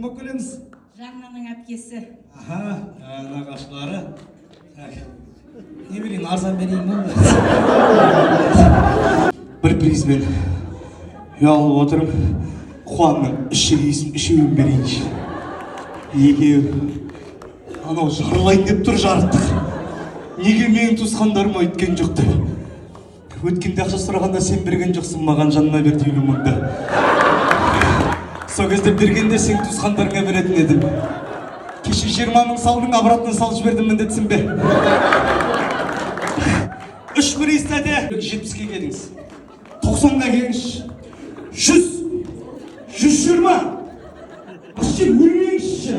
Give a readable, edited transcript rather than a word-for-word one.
кім болып келеміз? Жаннаның әпкесі. Аха, нағашылары. Не берейін, арзан берейін ба? Бір призбен ұялып отырып, Қуанның іші киісін үшеуін берейінші. Екеу, анау жарылайын деп тұр жарықтық. Неге менің туысқандарыма өткен жоқ деп. Өткенде ақша сұрағанда сен берген жоқсың, маған жанына бер деуге мұнда. Сол кезде бергенде сен туысқандарыңа беретін едім. Кеше 20 мың салдың, обратно салып жібердім міндетсің бе? 3 приставте 70-ке келіңіз. 90-ға келіңіз. 100, 120. Вообще өлмеңізші.